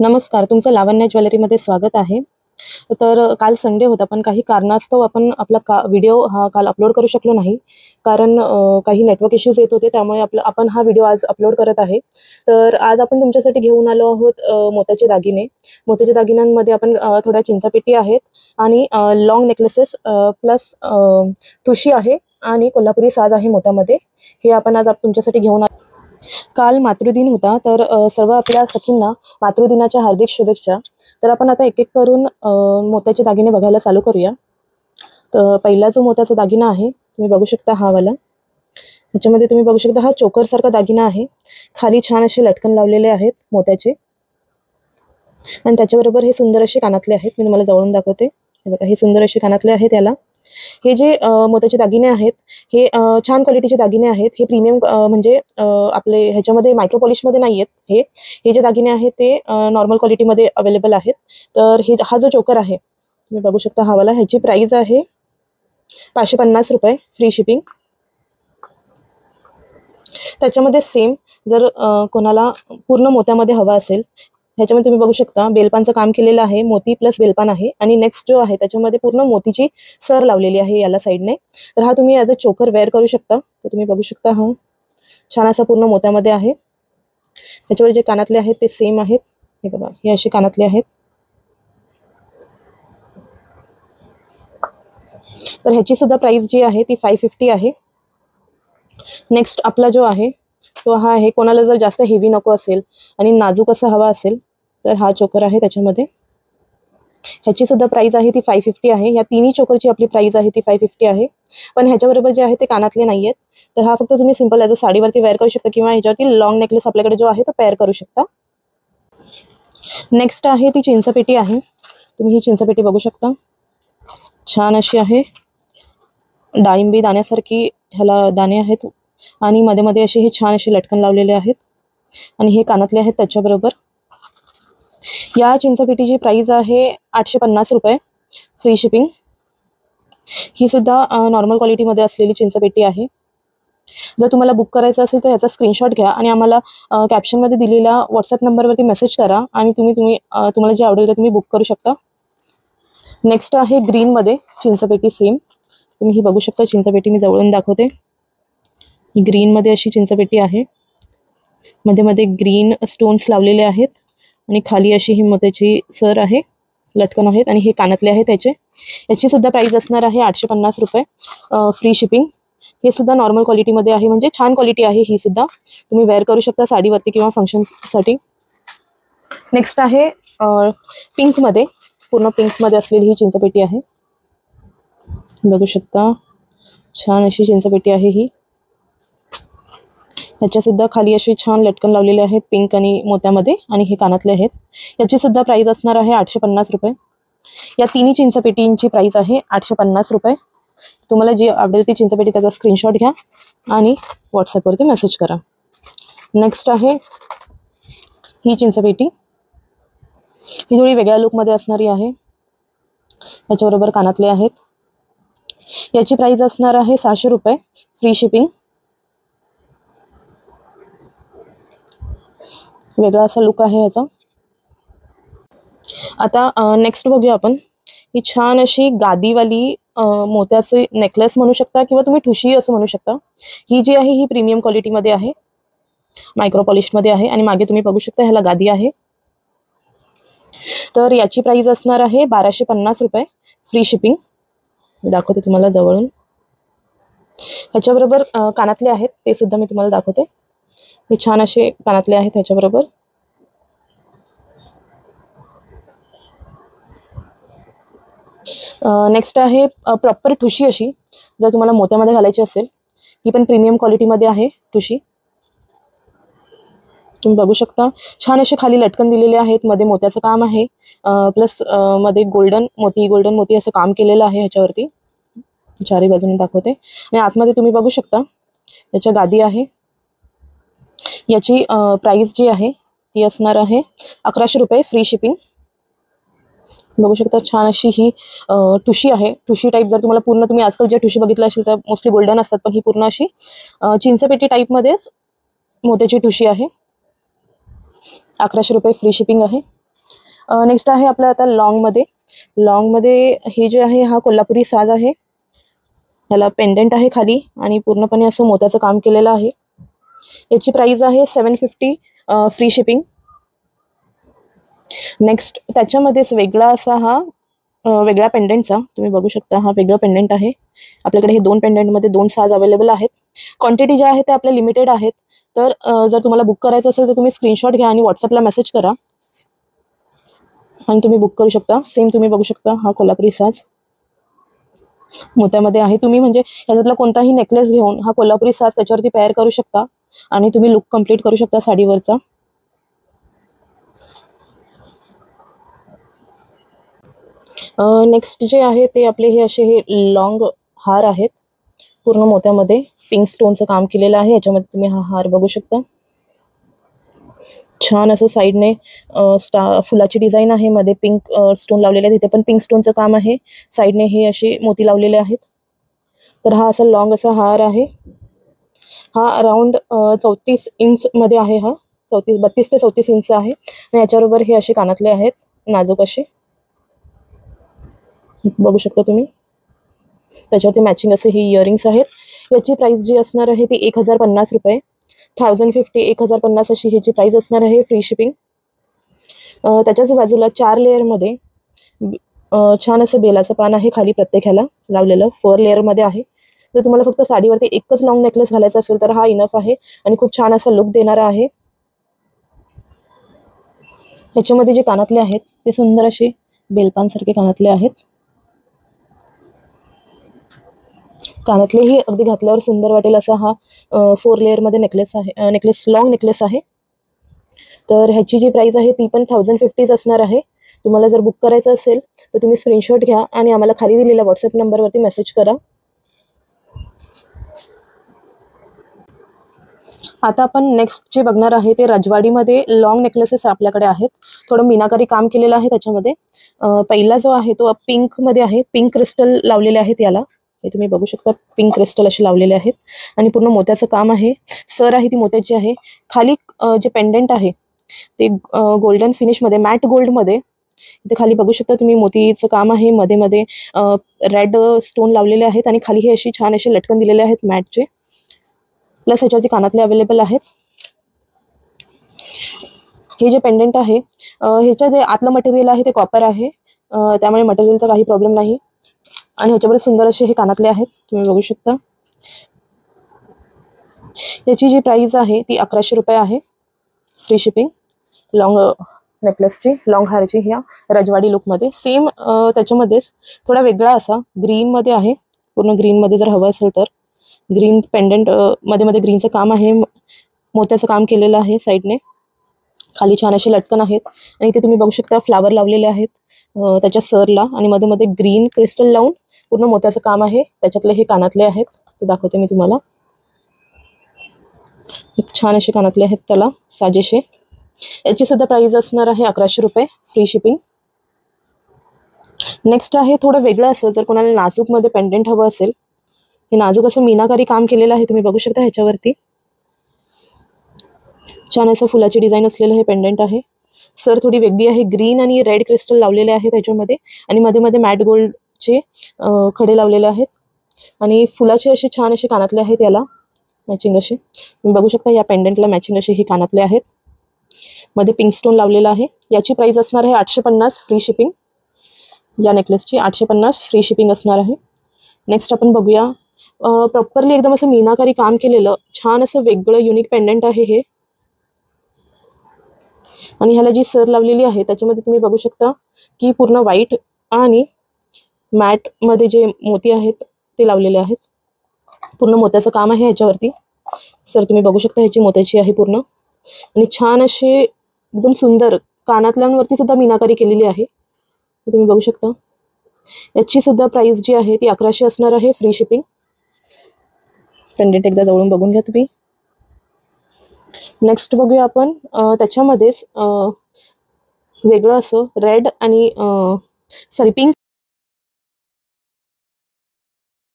नमस्कार, तुमचं लावण्य ज्वेलरीमध्ये स्वागत आहे. तर काल संडे होता, पण काही कारणास्तव आपण आपला व्हिडिओ हा काल अपलोड करू शकलो नाही. कारण काही नेटवर्क इश्यूज येत होते, त्यामुळे आपण हा व्हिडिओ आज अपलोड करत आहे. तर आज आपण तुमच्यासाठी घेऊन आलो आहोत मोत्याचे दागिने. मोत्याच्या दागिन्यांमध्ये आपण थोड्या चिंचापेटी आहेत आणि लाँग नेकलेसेस प्लस ठुशी आहे आणि कोल्हापुरी साज आहे मोत्यामध्ये. हे आपण आज तुमच्यासाठी घेऊन काल मातृदिन होता, तर सर्व आपल्या सखींना मातृदिनाच्या हार्दिक शुभेच्छा. तर आपण आता एक एक करून मोत्याचे दागिने बघायला चालू करूया. तर पहिला जो मोत्याचा दागिना आहे, तुम्ही बघू शकता हा वाला. ह्याच्यामध्ये तुम्ही बघू शकता हा चोकरसारखा दागिना आहे. खाली छान असे लटकन लावलेले आहेत मोत्याचे आणि त्याच्याबरोबर हे सुंदर असे कानातले आहेत. मी तुम्हाला जवळून दाखवते. हे बघा, हे सुंदर असे कानातले आहेत याला. हे जे मोत्याचे दागिने आहेत, हे छान क्वालिटीचे दागिने आहेत. हे प्रीमियम म्हणजे आपले ह्याच्यामध्ये मायक्रो पॉलिशमध्ये नाही आहेत. हे जे दागिने आहेत ते नॉर्मल क्वालिटीमध्ये अवेलेबल आहेत. तर हा जो चोकर आहे, तुम्ही बघू शकता हा वाला. ह्याची प्राईस आहे 550 रुपये, फ्री शिपिंग. त्याच्यामध्ये सेम जर कोणाला पूर्ण मोत्यामध्ये हवा असेल, ह्याच्यामध्ये तुम्ही बघू शकता बेलपानचं काम केलेलं आहे. मोती प्लस बेलपान आहे आणि नेक्स्ट जो आहे त्याच्यामध्ये पूर्ण मोतीची सर लावलेली आहे याला साईडने. तर हा तुम्ही ॲज अ चोकर वेअर करू शकता. तर तुम्ही बघू शकता हा छान असा पूर्ण मोत्यामध्ये आहे. ह्याच्यावर जे कानातले आहेत ते सेम आहेत. हे बघा, हे असे कानातले आहेत. तर ह्याची सुद्धा प्राइस जी आहे ती 550 आहे. नेक्स्ट आपला जो आहे तो हा आहे. कोणाला जर जास्त हेवी नको असेल आणि नाजूक असा हवा असेल तर हा चोकर आहे त्याच्यामध्ये. ह्याची सुद्धा प्राइस आहे ती 550 आहे. या तिन्ही चोकरची आपली प्राइस आहे ती 550 आहे. पण ह्याच्याबरोबर जे आहे ते कानातले नाही आहेत. तर हा फक्त तुम्ही सिंपल ॲज अ साडीवरती वेअर करू शकता किंवा ह्याच्यावरती लॉंग नेकलेस आपल्याकडे जो आहे तो पेअर करू शकता. नेक्स्ट आहे ती चिंचपेटी आहे. तुम्ही ही चिंचपेटी बघू शकता. छान अशी आहे. डाळिंबी दाण्यासारखी ह्याला दाणे आहेत आणि मध्ये मध्ये असे हे छान असे लटकन लावलेले आहेत आणि हे कानातले आहेत त्याच्याबरोबर. या चिंचपेटीची प्राइस आहे 850 रुपये, फ्री शिपिंग. ही सुद्धा नॉर्मल क्वालिटीमध्ये असलेली चिंचपेटी आहे. जर तुम्हाला बुक करायचं असेल तर याचा स्क्रीनशॉट घ्या आणि आम्हाला कॅप्शनमध्ये दिलेल्या व्हॉट्सअप नंबरवरती मेसेज करा आणि तुम्हाला जे आवडेल ते तुम्ही बुक करू शकता. नेक्स्ट आहे ग्रीनमध्ये चिंचपेटी सेम. तुम्ही ही बघू शकता चिंचपेटी. मी जवळून दाखवते. ग्रीनमध्ये अशी चिंचपेटी आहे. मध्ये मध्ये ग्रीन स्टोन्स लावलेले आहेत आणि खाली अशी ही मोत्याची सर आहे, लटकन आहेत आणि हे कानातले आहेत त्याचे. याची सुद्धा प्राइस असणार आहे 850 रुपये, फ्री शिपिंग. हे सुद्धा नॉर्मल क्वालिटीमध्ये आहे, म्हणजे छान क्वालिटी आहे. ही सुद्धा तुम्ही वेअर करू शकता साडीवरती किंवा फंक्शनसाठी. नेक्स्ट आहे पिंकमध्ये, पूर्ण पिंकमध्ये असलेली ही चिंचपेटी आहे. बघू शकता छान अशी चिंचपेटी आहे ही. ह्याच्यासुद्धा खाली अशी छान लटकन लावलेले आहेत पिंक आणि मोत्यामध्ये आणि हे कानातले आहेत. याची सुद्धा प्राइस असणार आहे 850 रुपये. या तिन्ही चिंचपेटींची प्राइस आहे 850 रुपये. तुम्हाला जी आवडेल ती चिंचपेटी त्याचा स्क्रीनशॉट घ्या आणि व्हॉट्सअपवरती मेसेज करा. नेक्स्ट आहे ही चिंचपेटी. ही थोडी वेगळ्या लुकमध्ये असणारी आहे. याच्याबरोबर कानातले आहेत. याची प्राइस असणार आहे 600 रुपये, फ्री शिपिंग. वेगळा असा लुक आहे याचा. आता नेक्स्ट बघूया आपण. ही छान अशी गादीवाली मोत्याचे नेकलेस म्हणू शकता किंवा तुम्ही ठुशी असं म्हणू शकता. ही जी आहे ही प्रीमियम क्वालिटीमध्ये आहे, मायक्रो पॉलिशमध्ये आहे आणि मागे तुम्ही बघू शकता ह्याला गादी आहे. तर याची प्राइस असणार आहे 1250 रुपये, फ्री शिपिंग. मी दाखवते तुम्हाला जवळून. ह्याच्याबरोबर कानातले आहेत ते सुद्धा मी तुम्हाला दाखवते. हे छान असे कानातले आहेत ह्याच्याबरोबर. नेक्स्ट आहे प्रॉपर ठुशी अशी, जर तुम्हाला मोत्यामध्ये घालायची असेल. ही पण प्रीमियम क्वालिटीमध्ये आहे ठुशी. तुम्ही बघू शकता छान असे खाली लटकन दिलेले आहेत. मध्ये मोत्याचं काम आहे प्लस मध्ये गोल्डन मोती असं काम केलेलं आहे ह्याच्यावरती. चारही बाजूने दाखवते. आणि आतमध्ये तुम्ही बघू शकता याच्या गादी आहे. याची प्राइस जी आहे ती असणार आहे 1100 रुपये, फ्री शिपिंग. बघू शकता छान अशी ही ठुशी आहे. ठुशी टाईप जर तुम्हाला पूर्ण, तुम्ही आजकाल ज्या ठुशी बघितल्या असेल तर मोस्टली गोल्डन असतात, पण ही पूर्ण अशी चिंचपेटी टाईपमध्येच मोत्याची ठुशी आहे. 1100 रुपये, फ्री शिपिंग आहे. नेक्स्ट आहे आपलं आता लॉंगमध्ये. लॉंगमध्ये हे जे आहे हा कोल्हापुरी साज आहे. ह्याला पेंडंट आहे खाली आणि पूर्णपणे असं मोत्याचं काम केलेलं आहे. याची प्राइस आहे 750 फ्री शिपिंग. नेक्स्ट त्याच्यामध्येच वेगळा असा हा वेगळ्या पेंडंटचा तुम्ही बघू शकता. हा वेगळा पेंडंट आहे. आपल्याकडे हे 2 पेंडंटमध्ये 2 साज अवेलेबल आहेत. क्वांटिटी ज्या आहे ते आपल्या लिमिटेड आहेत. तर जर तुम्हाला बुक करायचं असेल तर तुम्ही स्क्रीनशॉट घ्या आणि व्हॉट्सअपला मेसेज करा आणि तुम्ही बुक करू शकता. सेम तुम्ही बघू शकता हा कोल्हापुरी साज मोत्यामध्ये आहे. तुम्ही म्हणजे ह्याच्यातला कोणताही नेकलेस घेऊन हा कोल्हापुरी साज त्याच्यावरती पेअर करू शकता आणि तुम्ही लुक कंप्लीट करू शकता साडीवरचा. नेक्स्ट जे आहे ते आपले हे असे हे लॉंग हार आहेत. पूर्ण मोत्यामध्ये पिंक स्टोनचं काम केलेलं आहे. याच्यामध्ये तुम्ही हा हार बघू शकता. छान असं साईडने फुलाची डिझाईन आहे. मध्ये पिंक स्टोन लावलेले आहेत. इथे पण पिंक स्टोनचं काम आहे. साईडने हे असे मोती लावलेले आहेत. तर हा असा लॉंग असा हार आहे. हा अराउंड 34 इंचमध्ये आहे. हा 32 ते 34 इंच आहे आणि याच्याबरोबर हे असे कानातले आहेत नाजूक असे बघू शकता तुम्ही. त्याच्यावरती मॅचिंग असे हे इयरिंग्स आहेत. याची प्राइस जी असणार आहे ती 1050 रुपये. 1050 1050 अशी ह्याची प्राइस असणार आहे फ्री शिपिंग. त्याच्याच बाजूला 4 लेअरमध्ये छान असं बेलाचं पान आहे खाली प्रत्येक ह्याला लावलेलं. 4 लेअरमध्ये आहे. जर तुम्हाला फक्त साडीवरती एकच लॉंग नेकलेस घालायचा असेल तर हा इनफ आहे आणि खूप छान असा लुक देणारा आहे. ह्याच्यामध्ये जे कानातले आहेत ते सुंदर असे बेलपानसारखे कानातले आहेत. कानातलेही अगदी घातल्यावर सुंदर वाटेल असा हा 4 लेअरमध्ये नेकलेस आहे. लॉंग नेकलेस आहे. तर ह्याची जी प्राइस आहे ती पण 1050 असणार आहे. तुम्हाला जर बुक करायचं असेल तर तुम्ही स्क्रीनशॉट घ्या आणि आम्हाला खाली दिलेल्या व्हॉट्सअप नंबरवरती मेसेज करा. आता आपण नेक्स्ट जे बघणार आहे ते रजवाडीमध्ये लॉंग नेकलेसेस आपल्याकडे आहेत. थोडं मीनाकारी काम केलेलं आहे त्याच्यामध्ये. पहिला जो आहे तो पिंकमध्ये आहे. पिंक क्रिस्टल लावलेले आहेत याला. हे तुम्ही बघू शकता पिंक क्रिस्टल असे लावलेले आहेत आणि पूर्ण मोत्याचं काम आहे. सर आहे ती मोत्याची आहे. खाली जे पेंडंट आहे ते गोल्डन फिनिशमध्ये मॅट गोल्डमध्ये इथे खाली बघू शकता तुम्ही मोतीचं काम आहे. मध्ये मध्ये रेड स्टोन लावलेले आहेत आणि खाली हे अशी छान असे लटकन दिलेले आहेत मॅटचे. प्लस ह्याच्यावरती कानातले अवेलेबल आहेत. हे जे पेंडंट आहे ह्याच्या जे आतलं मटेरियल आहे ते कॉपर आहे. त्यामुळे मटेरियलचा काही प्रॉब्लेम नाही आणि ह्याच्यावर सुंदर असे हे कानातले आहेत तुम्ही बघू शकता. याची जी प्राइस आहे ती 1100 रुपये आहे फ्री शिपिंग. लॉंग नेकलेसची लॉंग हारची ह्या रजवाडी लुकमध्ये. सेम त्याच्यामध्येच थोडा वेगळा असा ग्रीनमध्ये आहे. पूर्ण ग्रीनमध्ये जर हवं असेल तर ग्रीन पेंडंट मध्ये मध्ये ग्रीनचं काम आहे. मोत्याचं काम केलेलं आहे. साईडने खाली छान असे लटकन आहेत आणि इथे तुम्ही बघू शकता फ्लावर लावलेले आहेत त्याच्या सरला आणि मध्ये मध्ये ग्रीन क्रिस्टल लावून पूर्ण मोत्याचं काम आहे. त्याच्यातले हे कानातले आहेत ते दाखवते मी तुम्हाला. छान असे कानातले आहेत त्याला साजेसे. याची सुद्धा प्राइस असणार आहे 1100 रुपये फ्री शिपिंग. नेक्स्ट आहे थोडं वेगळं असेल जर कोणाला नाजूकमध्ये पेंडंट हवं असेल. हे नाजूक असं मीनाकारी काम केलेलं आहे तुम्ही बघू शकता. ह्याच्यावरती छान असं फुलाची डिझाईन असलेलं हे पेंडंट आहे. सर थोडी वेगळी आहे. ग्रीन आणि रेड क्रिस्टल लावलेले आहेत त्याच्यामध्ये आणि मध्ये मध्ये मॅट गोल्डचे खडे लावलेले आहेत आणि फुलाचे असे छान असे कानातले आहेत याला मॅचिंग असे तुम्ही बघू शकता. या पेंडंटला मॅचिंग असे हे कानातले आहेत. मध्ये पिंक स्टोन लावलेला आहे. याची प्राइस असणार आहे 850 फ्री शिपिंग. या नेकलेसची 850 फ्री शिपिंग असणार आहे. नेक्स्ट आपण बघूया प्रॉपरली एकदम असं मीनाकारी काम केलेलं छान असं वेगळं युनिक पेंडंट आहे हे आणि ह्याला जी सर लावलेली आहे त्याच्यामध्ये तुम्ही बघू शकता की पूर्ण व्हाईट आणि मॅट मध्ये जे मोती आहेत ते लावलेले आहेत. पूर्ण मोत्याचं काम आहे ह्याच्यावरती. सर तुम्ही बघू शकता ह्याची मोत्याची आहे पूर्ण आणि छान असे एकदम सुंदर कानातल्यांवरती सुद्धा मीनाकारी केलेली आहे तुम्ही बघू शकता. याची सुद्धा प्राइस जी आहे ती 1100 असणार आहे फ्री शिपिंग. पेंडेंट एकदा जवळून बघून घ्या तुम्ही. नेक्स्ट बघूया आपण त्याच्यामध्येच वेगळं असं रेड आणि सॉरी पिंक